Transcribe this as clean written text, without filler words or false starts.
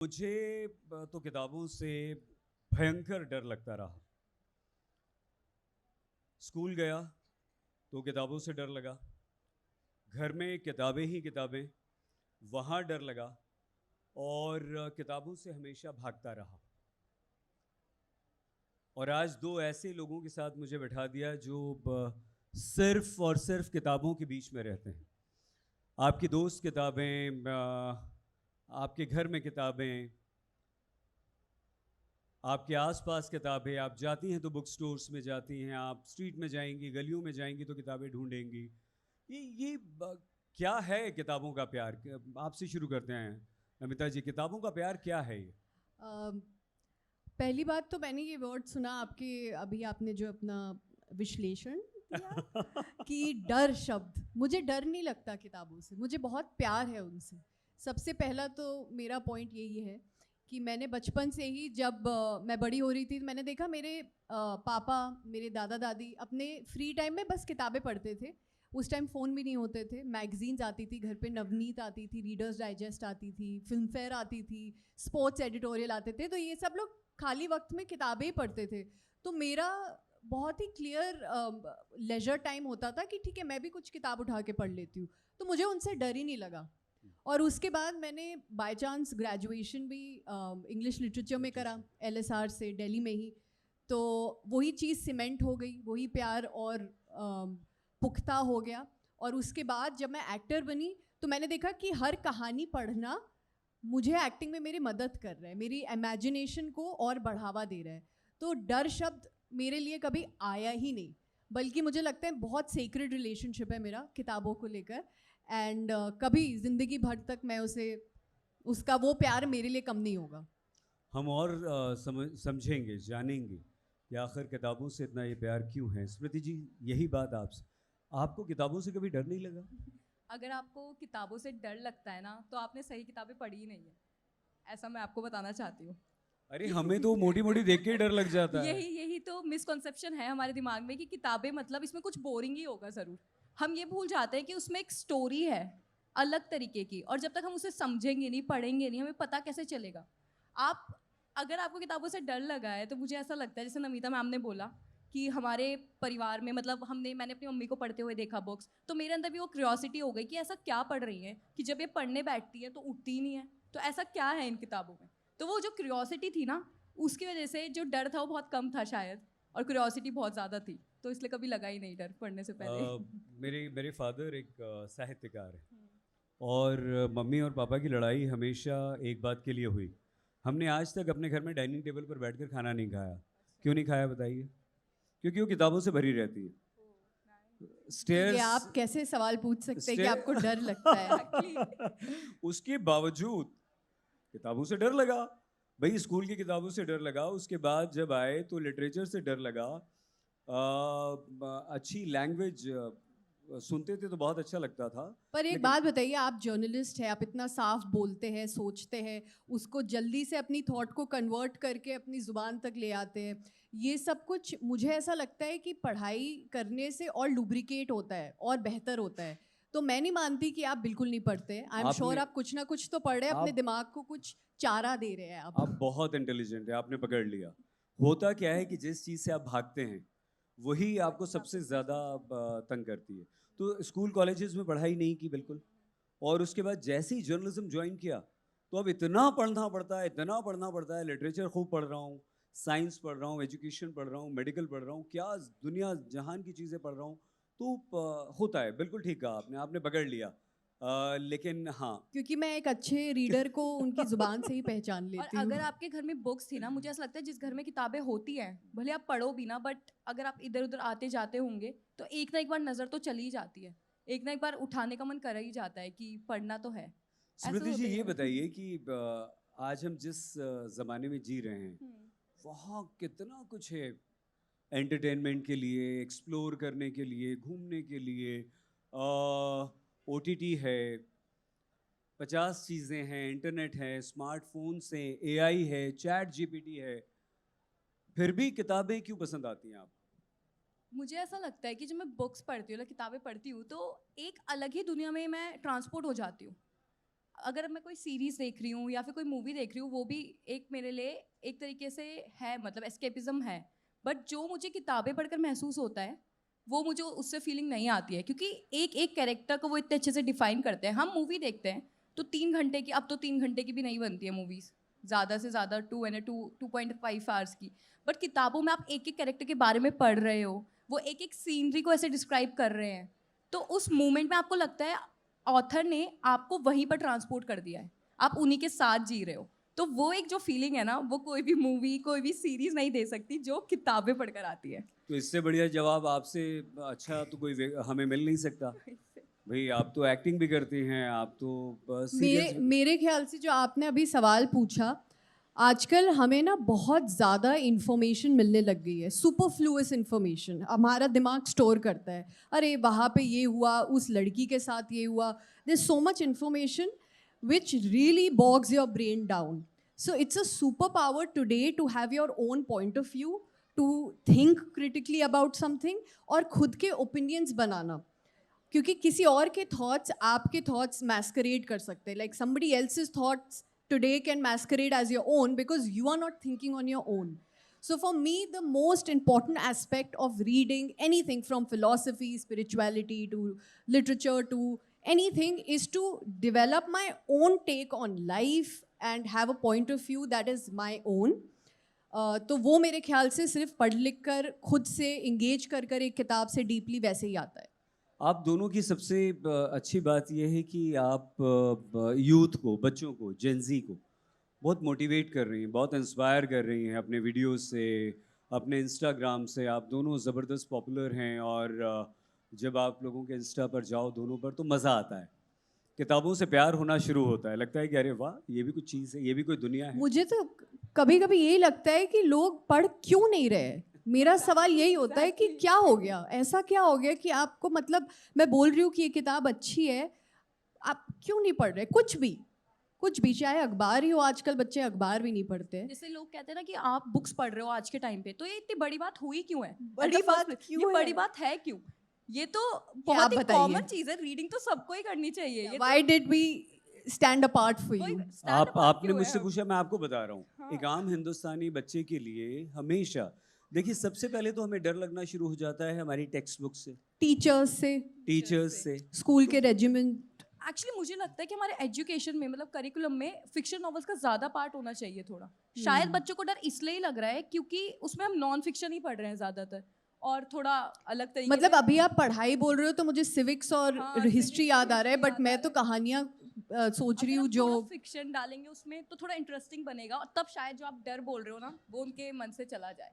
मुझे तो किताबों से भयंकर डर लगता रहा। स्कूल गया तो किताबों से डर लगा, घर में किताबें ही किताबें, वहाँ डर लगा और किताबों से हमेशा भागता रहा। और आज दो ऐसे लोगों के साथ मुझे बैठा दिया जो सिर्फ और सिर्फ किताबों के बीच में रहते हैं। आपकी दोस्त किताबें, आपके घर में किताबें, आपके आसपास किताबें, आप जाती हैं तो बुक स्टोर्स में जाती हैं, आप स्ट्रीट में जाएंगी, गलियों में जाएंगी तो किताबें ढूंढेंगी। ये क्या है किताबों का प्यार? आपसे शुरू करते हैं नमिता जी, किताबों का प्यार क्या है ये? अम, पहली बात तो मैंने ये वर्ड सुना आपके, अभी आपने जो अपना विश्लेषण दिया कि डर शब्द, मुझे डर नहीं लगता किताबों से, मुझे बहुत प्यार है उनसे। सबसे पहला तो मेरा पॉइंट यही है कि मैंने बचपन से ही, जब मैं बड़ी हो रही थी, तो मैंने देखा मेरे पापा, मेरे दादा दादी अपने फ्री टाइम में बस किताबें पढ़ते थे। उस टाइम फ़ोन भी नहीं होते थे, मैगजीन्स आती थी घर पे, नवनीत आती थी, रीडर्स डाइजेस्ट आती थी, फिल्म फेयर आती थी, स्पोर्ट्स एडिटोरियल आते थे, तो ये सब लोग खाली वक्त में किताबें ही पढ़ते थे। तो मेरा बहुत ही क्लियर लेजर टाइम होता था कि ठीक है, मैं भी कुछ किताब उठा के पढ़ लेती हूँ, तो मुझे उनसे डर ही नहीं लगा। और उसके बाद मैंने बाय चांस ग्रेजुएशन भी इंग्लिश लिटरेचर में करा, एलएसआर से, दिल्ली में ही। तो वही चीज़ सीमेंट हो गई, वही प्यार और पुख्ता हो गया। और उसके बाद जब मैं एक्टर बनी तो मैंने देखा कि हर कहानी पढ़ना मुझे एक्टिंग में मेरी मदद कर रहा है, मेरी इमेजिनेशन को और बढ़ावा दे रहा है। तो डर शब्द मेरे लिए कभी आया ही नहीं, बल्कि मुझे लगता है बहुत सेक्रेड रिलेशनशिप है मेरा किताबों को लेकर। एंड कभी ज़िंदगी भर तक मैं उसे, उसका वो प्यार मेरे लिए कम नहीं होगा। हम और समझेंगे, जानेंगे कि आखिर किताबों से इतना ये प्यार क्यों है। स्मृति जी, यही बात आपसे, आपको किताबों से कभी डर नहीं लगा? अगर आपको किताबों से डर लगता है ना, तो आपने सही किताबें पढ़ी ही नहीं है। ऐसा मैं आपको बताना चाहती हूँ। अरे हमें तो मोटी मोटी देख के ही डर लग जाता है। यही यही तो मिसकॉन्सेप्शन है हमारे दिमाग में कि किताबें मतलब इसमें कुछ बोरिंग ही होगा ज़रूर। हम ये भूल जाते हैं कि उसमें एक स्टोरी है अलग तरीके की, और जब तक हम उसे समझेंगे नहीं, पढ़ेंगे नहीं, हमें पता कैसे चलेगा। आप, अगर आपको किताबों से डर लगा है, तो मुझे ऐसा लगता है, जैसे नमिता मैम ने बोला कि हमारे परिवार में, मतलब मैंने अपनी मम्मी को पढ़ते हुए देखा बुक्स, तो मेरे अंदर भी वो क्यूरियोसिटी हो गई कि ऐसा क्या पढ़ रही हैं कि जब ये पढ़ने बैठती है तो उठती ही नहीं है। तो ऐसा क्या है इन किताबों में? तो वो जो क्यूरियोसिटी थी ना, उसकी वजह से जो डर था वो बहुत कम था शायद, और क्यूरियोसिटी बहुत ज़्यादा थी, तो इसलिए कभी लगा ही नहीं डर पढ़ने से पहले। मेरे मेरे फादर एक साहित्यकार है और मम्मी और पापा की लड़ाई हमेशा एक बात के लिए हुई। हमने आज तक अपने घर में डाइनिंग टेबल पर बैठकर खाना नहीं खाया। क्यों नहीं खाया बताइए? क्योंकि वो किताबों से भरी रहती है। ये स्टेयर्स आप कैसे सवाल पूछ सकते हैं कि स्टे आपको डर लगता है? उसके बावजूद किताबों से डर लगा। भाई स्कूल की किताबों से डर लगा, उसके बाद जब आए तो लिटरेचर से डर लगा। अच्छी लैंग्वेज सुनते थे तो बहुत अच्छा लगता था। पर एक लेकिन बात बताइए, आप जर्नलिस्ट हैं, आप इतना साफ बोलते हैं, सोचते हैं, उसको जल्दी से अपनी थॉट को कन्वर्ट करके अपनी ज़ुबान तक ले आते हैं। ये सब कुछ मुझे ऐसा लगता है कि पढ़ाई करने से और लुब्रिकेट होता है और बेहतर होता है। तो मैं नहीं मानती कि आप बिल्कुल नहीं पढ़ते। आई एम श्योर आपने आप कुछ ना कुछ तो पढ़ रहे हैं, अपने आप दिमाग को कुछ चारा दे रहे हैं आप आप। बहुत इंटेलिजेंट है, आपने पकड़ लिया। होता क्या है कि जिस चीज़ से आप भागते हैं वही आपको सबसे ज़्यादा तंग करती है। तो स्कूल कॉलेजेस में पढ़ाई नहीं की बिल्कुल, और उसके बाद जैसे ही जर्नलिज्म ज्वाइन किया तो अब इतना पढ़ना पड़ता है, इतना पढ़ना पड़ता है। लिटरेचर खूब पढ़ रहा हूँ, साइंस पढ़ रहा हूँ, एजुकेशन पढ़ रहा हूँ, मेडिकल पढ़ रहा हूँ, क्या दुनिया जहान की चीज़ें पढ़ रहा हूँ। तो होता है, बिल्कुल ठीक कहा आपने, आपने पकड़ लिया। लेकिन हाँ, क्योंकि मैं एक अच्छे रीडर को उनकी ज़ुबान से ही पहचान और लेती हूँ। अगर आपके घर में बुक्स थी ना, मुझे ऐसा लगता है जिस घर में किताबें होती हैं, भले आप पढ़ो भी ना, बट अगर आप इधर उधर आते जाते होंगे तो एक ना एक बार नज़र तो चली ही जाती है, एक ना एक बार उठाने का मन कर ही जाता है कि पढ़ना तो है। ऐसा स्मृति जी होता ही ये है। बताइए कि आज हम जिस ज़माने में जी रहे हैं हम्म। वहाँ कितना कुछ है एंटरटेनमेंट के लिए, एक्सप्लोर करने के लिए, घूमने के लिए। ओटीटी है, 50 चीज़ें हैं, इंटरनेट है, स्मार्टफोन्स हैं, एआई है, चैट जीपीटी है। फिर भी किताबें क्यों पसंद आती हैं आप? मुझे ऐसा लगता है कि जब मैं बुक्स पढ़ती हूँ, किताबें पढ़ती हूँ, तो एक अलग ही दुनिया में मैं ट्रांसपोर्ट हो जाती हूँ। अगर मैं कोई सीरीज देख रही हूँ या फिर कोई मूवी देख रही हूँ, वो भी एक मेरे लिए एक तरीके से है, मतलब एस्केपिज्म है। बट जो मुझे किताबें पढ़कर महसूस होता है, वो मुझे उससे फीलिंग नहीं आती है, क्योंकि एक एक कैरेक्टर को वो इतने अच्छे से डिफाइन करते हैं। हम मूवी देखते हैं तो 3 घंटे की, अब तो 3 घंटे की भी नहीं बनती है मूवीज़, ज़्यादा से ज़्यादा 2.5 आवर्स की। बट किताबों में आप एक एक कैरेक्टर के बारे में पढ़ रहे हो, वो एक एक सीनरी को ऐसे डिस्क्राइब कर रहे हैं, तो उस मोमेंट में आपको लगता है ऑथर ने आपको वहीं पर ट्रांसपोर्ट कर दिया है, आप उन्हीं के साथ जी रहे हो। तो वो एक जो फीलिंग है ना, वो कोई भी मूवी, कोई भी सीरीज नहीं दे सकती जो किताबें पढ़कर आती है। तो इससे बढ़िया जवाब आपसे अच्छा तो हमें मिल नहीं सकता। भाई आप तो एक्टिंग भी करती हैं, आप तो सीरियल्स मेरे ख्याल से जो आपने अभी सवाल पूछा, आजकल हमें ना बहुत ज़्यादा इन्फॉर्मेशन मिलने लग गई है, सुपरफ्लूअस इन्फॉर्मेशन हमारा दिमाग स्टोर करता है। अरे वहाँ पे ये हुआ, उस लड़की के साथ ये हुआ, there so much information which really bogs your brain down. So it's a superpower today to have your own point of view, to think critically about something और खुद के opinions बनाना, क्योंकि किसी और के थॉट्स आपके थॉट्स मैस्करेड कर सकते हैं, like somebody else's thoughts today can masquerade as your own because you are not thinking on your own. So for me, the most important aspect of reading anything from philosophy, spirituality to literature to anything is to develop my own take on life and have a point of view that is my own. तो वो मेरे ख्याल से सिर्फ पढ़ लिख कर खुद से इंगेज कर कर एक किताब से डीपली वैसे ही आता है. आप दोनों की सबसे अच्छी बात यह है कि आप यूथ को, बच्चों को, जेनजी को बहुत मोटिवेट कर रही हैं, बहुत इंस्पायर कर रही हैं अपने वीडियोस से, अपने इंस्टाग्राम से. आप दोनों ज़बरदस्त पॉपुलर हैं और जब आप लोगों के इंस्टा पर जाओ दोनों पर तो मज़ा आता है, किताबों से प्यार होना शुरू होता है, लगता है कि अरे वाह ये भी कुछ चीज़ है, ये भी कोई दुनिया है. मुझे तो कभी कभी यही लगता है कि लोग पढ़ क्यों नहीं रहे. मेरा सवाल यही होता है कि क्या हो गया, ऐसा क्या हो गया कि आपको, मतलब मैं बोल रही हूँ कि ये किताब अच्छी है, आप क्यों नहीं पढ़ रहे. कुछ भी चाहे अखबार ही हो, आजकल बच्चे अखबार भी नहीं पढ़ते. जैसे लोग कहते हैं ना कि आप बुक्स पढ़ रहे हो आज के टाइम पे, तो ये इतनी बड़ी बात हुई क्यों है? बड़ी At the first बात place, क्यों ये है? बड़ी बात है क्यों? ये तो आप बहुत ही बताइए. कॉमन चीज है, रीडिंग तो सबको ही करनी चाहिए. ये Why did we stand apart for you? आपने मुझसे पूछा, मैं आपको बता रहा हूँ. हाँ. एक आम हिंदुस्तानी बच्चे के लिए हमेशा देखिए सबसे पहले तो हमें डर लगना शुरू हो जाता है हमारी टेक्स्ट बुक से, टीचर्स से. स्कूल के रेजिमेंट. एक्चुअली मुझे लगता है कि हमारे एजुकेशन में, मतलब करिकुलम में, फिक्शन नॉवेल्स का ज्यादा पार्ट होना चाहिए थोड़ा. शायद बच्चों को डर इसलिए ही लग रहा है क्योंकि उसमें हम नॉन फिक्शन ही पढ़ रहे हैं ज्यादातर, और थोड़ा अलग तरीके मतलब से. अभी आप पढ़ाई बोल रहे हो तो मुझे सिविक्स और हाँ, हिस्ट्री civics, याद आ रहा है, history बट याद मैं आ तो कहानियाँ सोच रही हूँ जो फिक्शन डालेंगे उसमें तो थोड़ा इंटरेस्टिंग बनेगा, और तब शायद जो आप डर बोल रहे हो ना वो उनके मन से चला जाए.